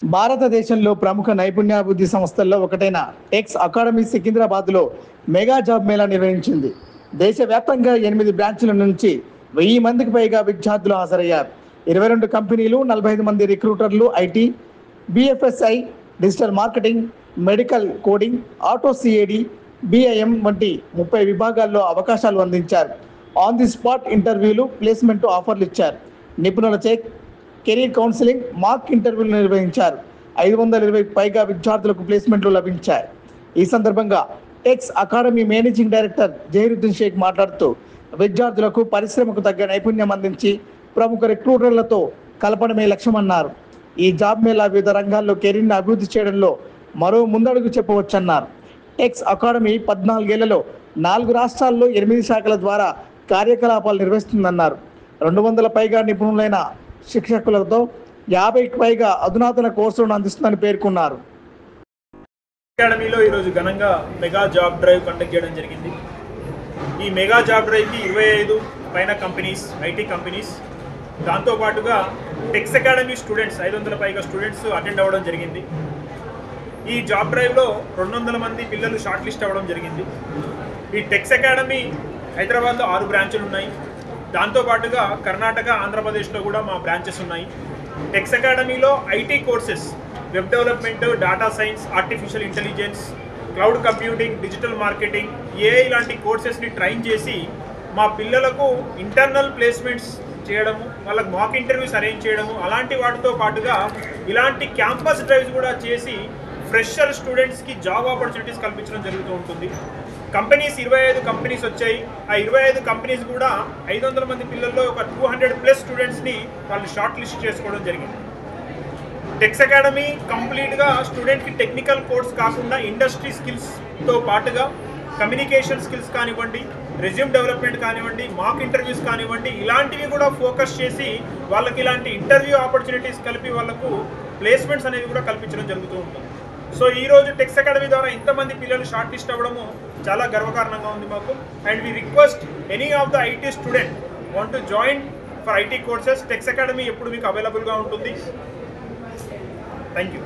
భారతదేశంలో ప్రముఖ నైపుణ్యాభివృద్ధి సంస్థల్లో ఒకటైన టెక్స్ అకాడమీ సికింద్రాబాద్లో మెగా జాబ్ మేళా నిర్వహించింది. దేశవ్యాప్తంగా 8 బ్రాంచ్ల నుంచి 1000 మందికి పైగా విద్యార్థులు హాజరయ్యారు. 22 కంపెనీలు, 45 మంది రిక్రూటర్లు IT, BFSI, digital marketing, medical coding, auto CAD, BIM వంటి 30 విభాగాల్లో అవకాశాలు అందించారు. ఆన్ ది స్పాట్ ఇంటర్వ్యూలు, ప్లేస్మెంట్ ఆఫర్లు ఇచ్చారు. నిపుణుల చెక్, కెరీర్ కౌన్సిలింగ్, మాక్ ఇంటర్వ్యూలు నిర్వహించారు. 520 పైగా విద్యార్థులకు ప్లేస్మెంట్లు లభించాయి. ఈ సందర్భంగా Tex Academy managing director Zaheeruddin Sheikh మాట్లాడుతూ విద్యార్థులకు పరిశ్రమకు తగ్గ నైపుణ్యం అందించి ప్రముఖ రిక్రూటర్లతో కలపడమే లక్ష్యమన్నారు. ఈ జాబ్ మేళా వివిధ రంగాల్లో కెరీర్ని అభివృద్ధి చేయడంలో మరో ముందడుగు చెప్పవచ్చన్నారు. టెక్స్ అకాడమీ 14 ఏళ్లలో 4 రాష్ట్రాల్లో 8 శాఖల ద్వారా కార్యకలాపాలు నిర్వహిస్తుందన్నారు. 200 పైగా నిపుణులైన శిక్షకులతో 50కి పైగా అధునాతన కోర్సులను అందిస్తుందని పేర్కొన్నారు. అకాడమీలో ఈరోజు ఘనంగా మెగా జాబ్ డ్రైవ్ కండక్ట్ చేయడం జరిగింది. ఈ మెగా జాబ్ డ్రైవ్కి 25 పైన కంపెనీస్, ఐటీ కంపెనీస్, దాంతోపాటుగా టెక్స్ అకాడమీ స్టూడెంట్స్ 500 పైగా స్టూడెంట్స్ అటెండ్ అవ్వడం జరిగింది. ఈ జాబ్ డ్రైవ్లో 200 మంది పిల్లలు షార్ట్ లిస్ట్ అవ్వడం జరిగింది. ఈ టెక్స్ అకాడమీ హైదరాబాద్లో 6 బ్రాంచులు ఉన్నాయి. దాంతోపాటుగా కర్ణాటక, ఆంధ్రప్రదేశ్లో కూడా మా బ్రాంచెస్ ఉన్నాయి. టెక్స్ అకాడమీలో IT courses, web development, data science, artificial intelligence, cloud computing, digital marketing, AI లాంటి కోర్సెస్ని ట్రైన్ చేసి మా పిల్లలకు ఇంటర్నల్ ప్లేస్మెంట్స్ చేయడము, వాళ్ళకి మాక్ ఇంటర్వ్యూస్ అరేంజ్ చేయడము, అలాంటి వాటితో పాటుగా ఇలాంటి క్యాంపస్ డ్రైవ్స్ కూడా చేసి ఫ్రెషర్ స్టూడెంట్స్కి జాబ్ ఆపర్చునిటీస్ కల్పించడం జరుగుతూ ఉంటుంది. కంపెనీస్ 25 కంపెనీస్ వచ్చాయి. ఆ 25 కంపెనీస్ కూడా 500 మంది పిల్లల్లో ఒక 200+ స్టూడెంట్స్ని వాళ్ళు షార్ట్ లిస్ట్ చేసుకోవడం జరిగింది. టెక్స్ అకాడమీ కంప్లీట్గా స్టూడెంట్కి టెక్నికల్ కోర్స్ కాకుండా ఇండస్ట్రీ స్కిల్స్తో పాటుగా కమ్యూనికేషన్ స్కిల్స్ కానివ్వండి, రెజ్యూమ్ డెవలప్మెంట్ కానివ్వండి, మాక్ ఇంటర్వ్యూస్ కానివ్వండి, ఇలాంటివి కూడా ఫోకస్ చేసి వాళ్ళకి ఇలాంటి ఇంటర్వ్యూ ఆపర్చునిటీస్ కలిపి వాళ్ళకు ప్లేస్మెంట్స్ అనేవి కూడా కల్పించడం జరుగుతూ ఉంటుంది. సో ఈరోజు టెక్స్ అకాడమీ ద్వారా ఇంతమంది పిల్లలు షార్ట్ లిస్ట్ అవ్వడము చాలా గర్వకారణంగా ఉంది మాకు. And we request any of the IT student want to join for IT courses, Tex Academy ఎప్పుడు మీకు అవైలబుల్గా ఉంటుంది. Thank you.